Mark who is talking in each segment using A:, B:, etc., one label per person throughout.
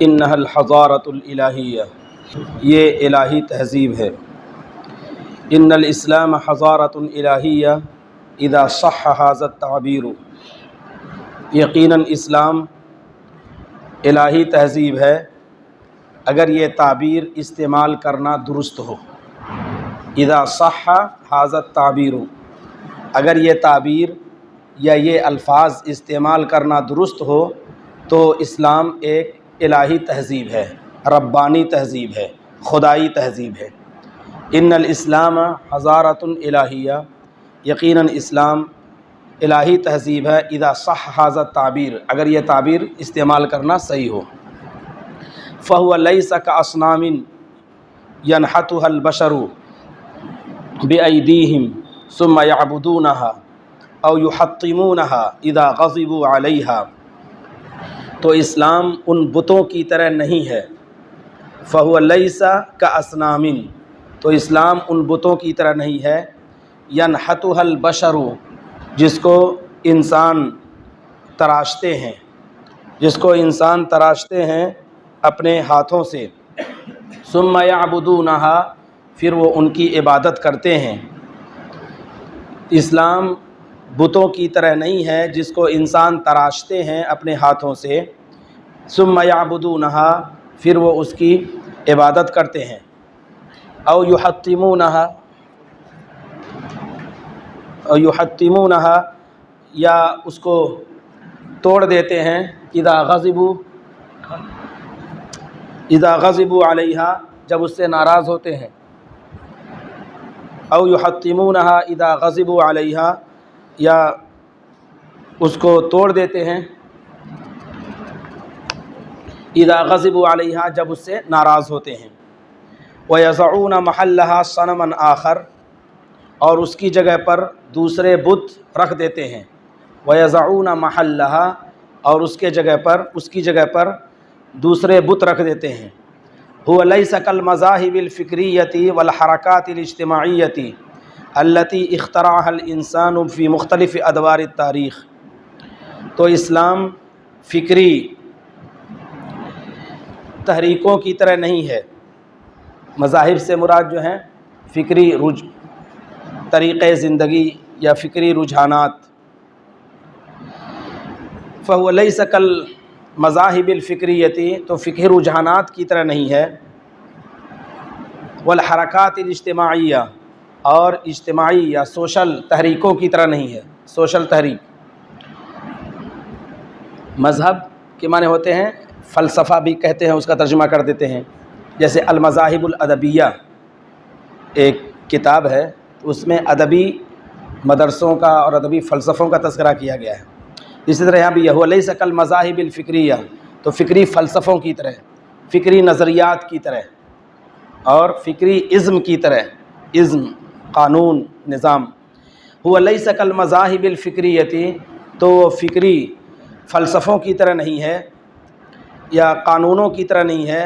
A: انہا الحضارۃ الالہیہ، یہ الہی تہذیب ہے۔ ان الاسلام حضارۃ الہیہ اذا صح ھذا التعبیر، یقیناً اسلام الہی تہذیب ہے اگر یہ تعبیر استعمال کرنا درست ہو۔ اذا صح ھذا التعبیر، اگر یہ تعبیر یا یہ الفاظ استعمال کرنا درست ہو تو اسلام ایک الہی تہذیب ہے، ربانی تہذیب ہے، خدائی تہذیب ہے۔ ان الاسلام حضارۃ الہیہ، یقیناً اسلام الہی تہذیب ہے اذا صح ھذا التعبیر، اگر یہ تعبیر استعمال کرنا صحیح ہو۔ فہو لیس کاصنام ینحتها البشر بایدیہم ثم یعبدونها او یحطمونها اذا غضبوا علیہا، تو اسلام ان بتوں کی طرح نہیں ہے۔ فہو لیس کاصنام، تو اسلام ان بتوں کی طرح نہیں ہے، ینحتها البشر، جس کو انسان تراشتے ہیں، جس کو انسان تراشتے ہیں اپنے ہاتھوں سے، ثم یعبدونها، پھر وہ ان کی عبادت کرتے ہیں۔ اسلام بتوں کی طرح نہیں ہے جس کو انسان تراشتے ہیں اپنے ہاتھوں سے، ثم یعبدونها، پھر وہ اس کی عبادت کرتے ہیں، او یحطمونها، یا اس کو توڑ دیتے ہیں، اذا غضبوا علیہا، جب اس سے ناراض ہوتے ہیں، او یحطمونها اذا غضبوا علیہا، یا اس کو توڑ دیتے ہیں اذا غضبوا علیہا، جب اس سے ناراض ہوتے ہیں۔ وَيَضَعُونَ مَحَلَّهَا صَنَمًا آخر، اور اس کی جگہ پر دوسرے بت رکھ دیتے ہیں۔ وَيَضَعُونَ مَحَلَّهَا، اور اس کی جگہ پر دوسرے بت رکھ دیتے ہیں۔ هُوَ لَيْسَ كَالْمَذَاهِبِ الْفِكْرِيَّةِ وَالْحَرَكَاتِ الِاجْتِمَاعِيَّةِ الَّتِي اخترعها الْإِنسَانُ فِي مُخْتَلِفِ أَدْوَارِ التَّارِيخِ، تو اسلام فکری تحریکوں کی طرح نہیں ہے۔ مذاہب سے مراد جو ہیں فکری طریقۂ زندگی یا فکری رجحانات۔ فَهُوَ لَيْسَ كَالْمَذَاهِبِ الْفِكْرِيَّةِ، تو فکری رجحانات کی طرح نہیں ہے، وَالْحَرَكَاتِ الِاجْتِمَاعِيَّةِ، اور اجتماعی یا سوشل تحریکوں کی طرح نہیں ہے۔ سوشل تحریک، مذہب کے معنی ہوتے ہیں، فلسفہ بھی کہتے ہیں، اس کا ترجمہ کر دیتے ہیں۔ جیسے المذاہب الادبیہ ایک کتاب ہے، اس میں ادبی مدرسوں کا اور ادبی فلسفوں کا تذکرہ کیا گیا ہے۔ اسی طرح یہاں بھی یہ لیس کالمذاہب الفکریہ، تو فکری فلسفوں کی طرح، فکری نظریات کی طرح، اور فکری ازم کی طرح، ازم قانون نظام۔ هو لیس کالمذاہب الفکریہ، تو وہ فکری فلسفوں کی طرح نہیں ہے، یا قانونوں کی طرح نہیں ہے،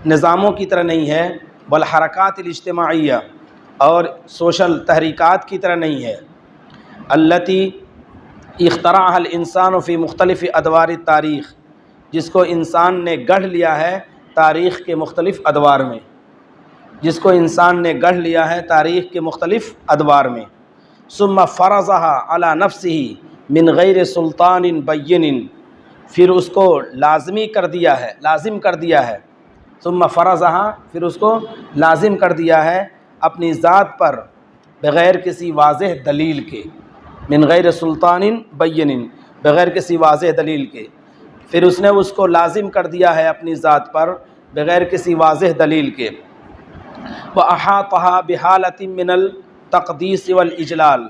A: نظاموں کی طرح نہیں ہے، والحرکات الاجتماعیہ، اور سوشل تحریکات کی طرح نہیں ہے، التی اخترعها الانسان فی مختلف ادوار التاریخ، جس کو انسان نے گڑھ لیا ہے تاریخ کے مختلف ادوار میں، جس کو انسان نے گڑھ لیا ہے تاریخ کے مختلف ادوار میں۔ ثم فرضها على نفسه من غیر سلطان بین، پھر اس کو لازم کر دیا ہے، ثم فرضها، پھر اس کو لازم کر دیا ہے اپنی ذات پر بغیر کسی واضح دلیل کے، من غیر سلطان بین، بغیر کسی واضح دلیل کے، پھر اس نے اس کو لازم کر دیا ہے اپنی ذات پر بغیر کسی واضح دلیل کے۔ وَأَحَاطَهَا بِحَالَةٍ مِّنَ التَّقْدِيسِ وَالْإِجْلَالِ،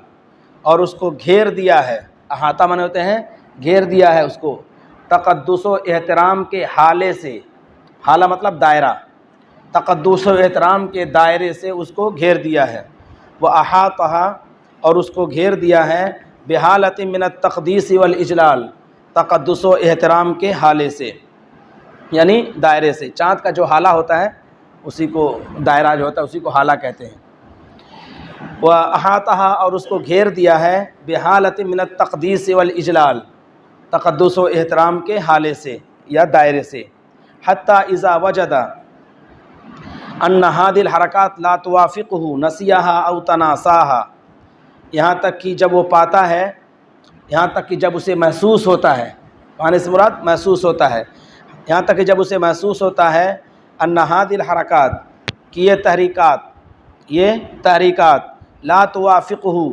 A: اور اس کو گھیر دیا ہے، احاطہ مانے ہوتے ہیں گھیر دیا ہے اس کو، تقدس و احترام کے حالے سے، حالہ مطلب دائرہ، تقدس و احترام کے دائرے سے اس کو گھیر دیا ہے۔ وَأَحَاطَهَا، اور اس کو گھیر دیا ہے بِحَالَةٍ مِّنَ التَّقْدِيسِ وَالْإِجْلَالِ، تقدس و احترام کے حالے سے، یعنی دائرے سے۔ چاند کا جو حالہ ہوتا ہے اسی کو، دائرہ جو ہوتا ہے اسی کو حالہ کہتے ہیں۔ وَأَحَاطَهَا، اور اس کو گھیر دیا ہے بِحَالَةٍ مِّنَ التَّقْدِيسِ وَالْإِجْلَالِ، تقدس و احترام کے حالے سے یا دائرے سے۔ حتی اذا وجد ان هذه الحرکات لا توافقه نسیها او تناساها، یہاں تک کہ جب وہ پاتا ہے، یہاں تک کہ جب اسے محسوس ہوتا ہے، پانے سے مراد محسوس ہوتا ہے، یہاں تک کہ جب اسے محسوس ہوتا ہے ان هذه الحرکات کہ یہ تحریکات لا توافقه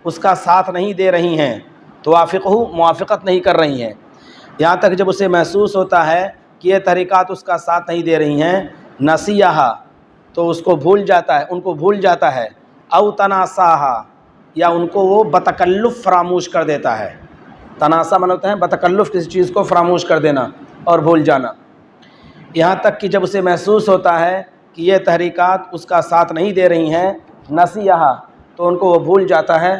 A: اس کا ساتھ نہیں دے رہی ہیں، توافقه موافقت نہیں کر رہی ہیں، یہاں تک جب اسے محسوس ہوتا ہے کہ یہ تحریکات اس کا ساتھ نہیں دے رہی ہیں، نسیہا تو اس کو بھول جاتا ہے، ان کو بھول جاتا ہے، او تناساہا یا ان کو وہ بتکلف فراموش کر دیتا ہے۔ تناسا معنی ہوتا ہے بتکلف کسی چیز کو فراموش کر دینا اور بھول جانا، یہاں تک کہ جب اسے محسوس ہوتا ہے کہ یہ تحریکات اس کا ساتھ نہیں دے رہی ہیں، نسیہا تو ان کو وہ بھول جاتا ہے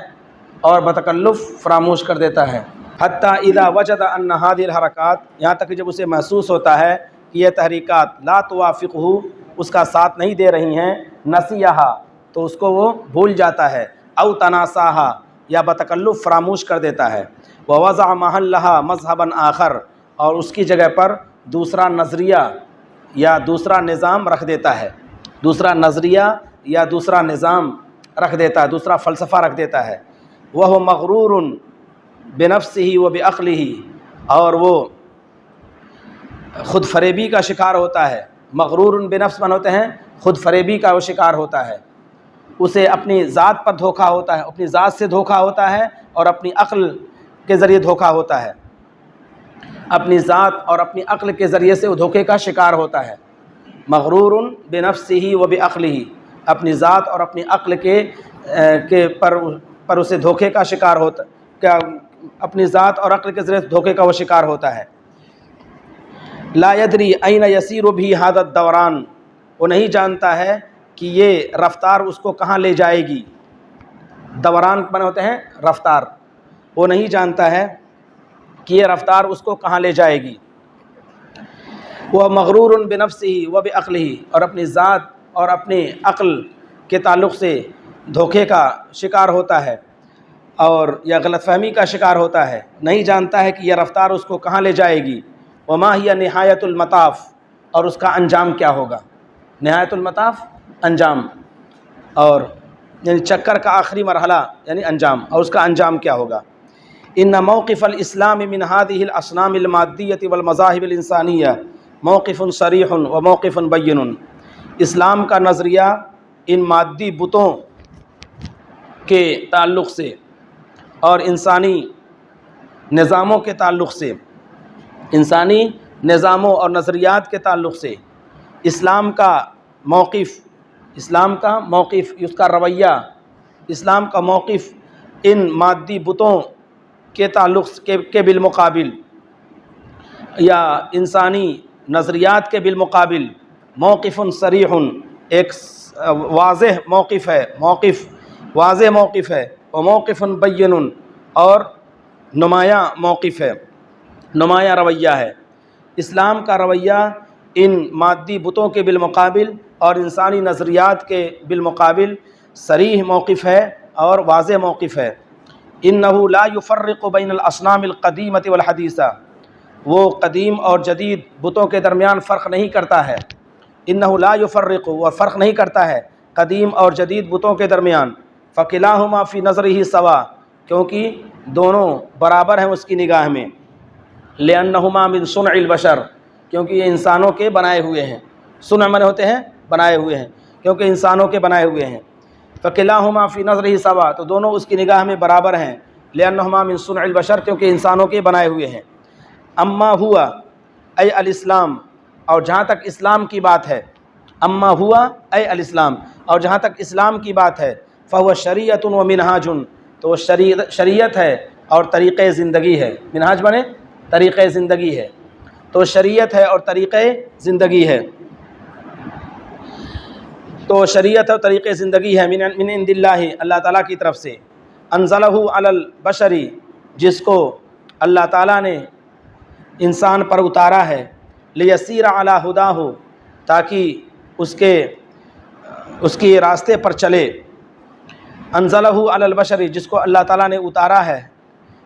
A: اور بتکلف فراموش کر دیتا ہے۔ حتی اذا وجد ان هذه الحرکات یہاں تک کہ جب اسے محسوس ہوتا ہے کہ یہ تحریکات لا توافقه اس کا ساتھ نہیں دے رہی ہیں، نسیہا تو اس کو وہ بھول جاتا ہے، او تناساها یا بتکلف فراموش کر دیتا ہے، ووضع محلها مذهبا آخر اور اس کی جگہ پر دوسرا نظریہ یا دوسرا نظام رکھ دیتا ہے، دوسرا نظریہ یا دوسرا نظام رکھ دیتا ہے، دوسرا فلسفہ رکھ دیتا ہے، وہ مغرور بنفسہ و بعقلہ اور وہ خود فریبی کا شکار ہوتا ہے۔ مغرور بنفس من ہوتے ہیں خود فریبی کا وہ شکار ہوتا ہے، اسے اپنی ذات پر دھوکہ ہوتا ہے، اپنی ذات سے دھوکہ ہوتا ہے اور اپنی عقل کے ذریعے دھوکہ ہوتا ہے، اپنی ذات اور اپنی عقل کے ذریعے سے وہ دھوکے کا شکار ہوتا ہے۔ مغرور بنفسہ و بعقلہ اپنی ذات اور اپنی عقل کے پر اسے دھوکے کا شکار ہوتا ہے، اپنی ذات اور عقل کے ذریعے دھوکے کا وہ شکار ہوتا ہے۔ لا یدری این یسیر بھی ھذا الدوران وہ نہیں جانتا ہے کہ یہ رفتار اس کو کہاں لے جائے گی، دوران بنے ہوتے ہیں رفتار، وہ نہیں جانتا ہے کہ یہ رفتار اس کو کہاں لے جائے گی۔ وہ مغرور بنفسہ و بعقلہ اور اپنی ذات اور اپنے عقل کے تعلق سے دھوکے کا شکار ہوتا ہے اور یا غلط فہمی کا شکار ہوتا ہے، نہیں جانتا ہے کہ یہ رفتار اس کو کہاں لے جائے گی۔ وما ہی نہایت المطاف اور اس کا انجام کیا ہوگا، نہایت المطاف انجام، اور یعنی چکر کا آخری مرحلہ یعنی انجام، اور اس کا انجام کیا ہوگا۔ ان موقف الاسلام من هذه الاصنام المادیة والمذاہب الانسانیہ موقف صریح و موقف بین، اسلام کا نظریہ ان مادی بتوں کے تعلق سے اور انسانی نظاموں کے تعلق سے، انسانی نظاموں اور نظریات کے تعلق سے اسلام کا موقف، اس کا رویہ، اسلام کا موقف ان مادی بتوں کے تعلق کے بالمقابل یا انسانی نظریات کے بالمقابل موقف صریح ایک واضح موقف ہے، واضح موقف ہے، و موقف بین اور نمایاں موقف ہے، نمایاں رویہ ہے۔ اسلام کا رویہ ان مادی بتوں کے بالمقابل اور انسانی نظریات کے بالمقابل صریح موقف ہے اور واضح موقف ہے۔ انہ لا یفرق بین الاصنام القدیمۃ والحدیثہ وہ قدیم اور جدید بتوں کے درمیان فرق نہیں کرتا ہے، انہ لا یفرق وہ فرق نہیں کرتا ہے قدیم اور جدید بتوں کے درمیان، فکلاہما فی نظرہ سوا کیونکہ دونوں برابر ہیں اس کی نگاہ میں، لأنہما من صنع البشر کیونکہ یہ انسانوں کے بنائے ہوئے ہیں، صنع من ہوتے ہیں بنائے ہوئے ہیں، کیونکہ انسانوں کے بنائے ہوئے ہیں، فکلاہما فی نظرہ سوا تو دونوں اس کی نگاہ میں برابر ہیں، لأنہما من صنع البشر کیونکہ انسانوں کے بنائے ہوئے ہیں۔ اما ہوا اے الاسلام اور جہاں تک اسلام کی بات ہے، اما ہوا اے الاسلام اور جہاں تک اسلام کی بات ہے، فہو شریعۃ و منہاج تو شریعت ہے اور طریقۂ زندگی ہے، منہاج بنے طریقۂ زندگی ہے، تو شریعت ہے اور طریقۂ زندگی ہے، تو شریعت اور طریقۂ زندگی ہے من عند اللہ اللہ تعالیٰ کی طرف سے، انزلہ علی البشر جس کو اللہ تعالیٰ نے انسان پر اتارا ہے، لیسیر علی ہداہ تاکہ اس کے راستے پر چلے، انزلہ علی البشر جس کو اللہ تعالیٰ نے اتارا ہے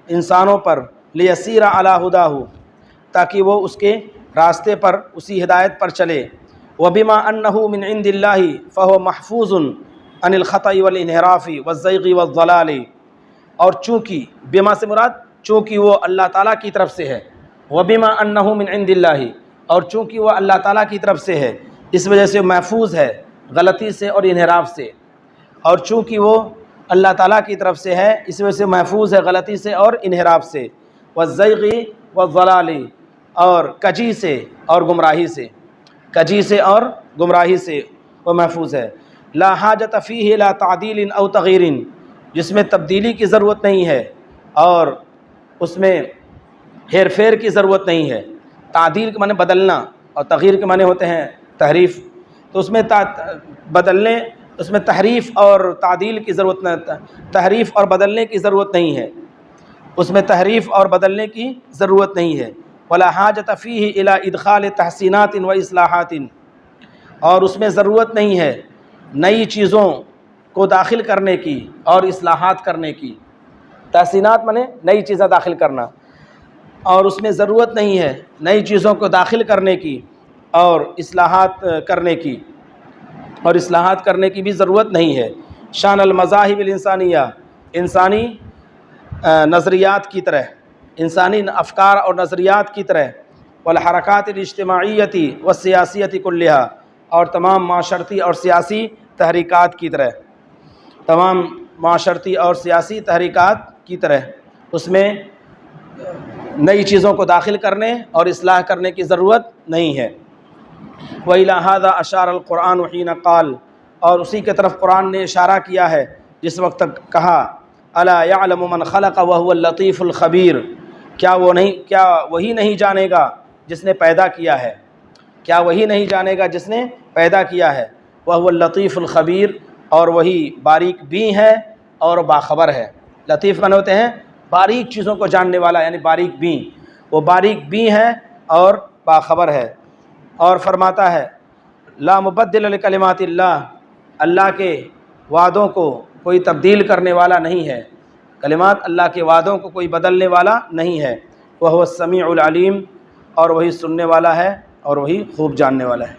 A: انسانوں پر، لیسیر علی ہداہ تاکہ وہ اس کے راستے پر اسی ہدایت پر چلے۔ وبما انه من عند الله فهو محفوظ عن الخطأ والانحراف والزیغ والضلال، اور چونکہ بما سے مراد چونکہ وہ اللہ تعالیٰ کی طرف سے ہے، وبما انه من عند الله، اور چونکہ وہ اللہ تعالیٰ کی طرف سے ہے اس وجہ سے محفوظ ہے غلطی سے اور انحراف سے، اور چونکہ وہ اللہ تعالیٰ کی طرف سے ہے اس وجہ سے محفوظ ہے غلطی سے اور انحراف سے، والزیغ والضلال، اور کجی سے اور گمراہی سے، کجی سے اور گمراہی سے وہ محفوظ ہے۔ لا حاجت فیہ لا تعدیل او تغیر، جس میں تبدیلی کی ضرورت نہیں ہے اور اس میں ہیر پھیر کی ضرورت نہیں ہے۔ تعدیل کے معنی بدلنا اور تغیر کے معنی ہوتے ہیں تحریف، تو اس میں بدلنے، اس میں تحریف اور تعدیل کی ضرورت نہیں، تحریف اور بدلنے کی ضرورت نہیں ہے، اس میں تحریف اور بدلنے کی ضرورت نہیں ہے۔ ولا حاجت فیہ الی ادخال تحسینات و اصلاحات، اور اس میں ضرورت نہیں ہے نئی چیزوں کو داخل کرنے کی اور اصلاحات کرنے کی۔ تحسینات معنی نئی چیزیں داخل کرنا، اور اس میں ضرورت نہیں ہے نئی چیزوں کو داخل کرنے کی اور اصلاحات کرنے کی، اور اصلاحات کرنے کی بھی ضرورت نہیں ہے۔ شان المذاہب الانسانیہ، انسانی نظریات کی طرح، انسانی افکار اور نظریات کی طرح، والحرکات الاجتماعیتی والسیاسیتی کلہا، اور تمام معاشرتی اور سیاسی تحریکات کی طرح، تمام معاشرتی اور سیاسی تحریکات کی طرح اس میں نئی چیزوں کو داخل کرنے اور اصلاح کرنے کی ضرورت نہیں ہے۔ وَإِلَى هَذَا أَشَارَ الْقُرْآنُ حِينَ قَالَ، اور اسی کی طرف قرآن نے اشارہ کیا ہے جس وقت تک کہا أَلَا يَعْلَمُ مَنْ خَلَقَ وَهُوَ اللَّطِيفُ الْخَبِيرُ، کیا وہی نہیں جانے گا جس نے پیدا کیا ہے، کیا وہی نہیں جانے گا جس نے پیدا کیا ہے، وَهُوَ اللَّطِيفُ الْخَبِيرُ، اور وہی باریک بین ہے اور باخبر ہے۔ لطیف معنی ہوتے ہیں باریک چیزوں کو جاننے والا، یعنی باریک بین، وہ باریک بین ہے اور باخبر ہے۔ اور فرماتا ہے لا مبدل لکلمات اللہ، اللہ کے وعدوں کو کوئی تبدیل کرنے والا نہیں ہے، کلمات اللہ کے وعدوں کو کوئی بدلنے والا نہیں ہے۔ وہو السمیع العلیم، اور وہی سننے والا ہے اور وہی خوب جاننے والا ہے۔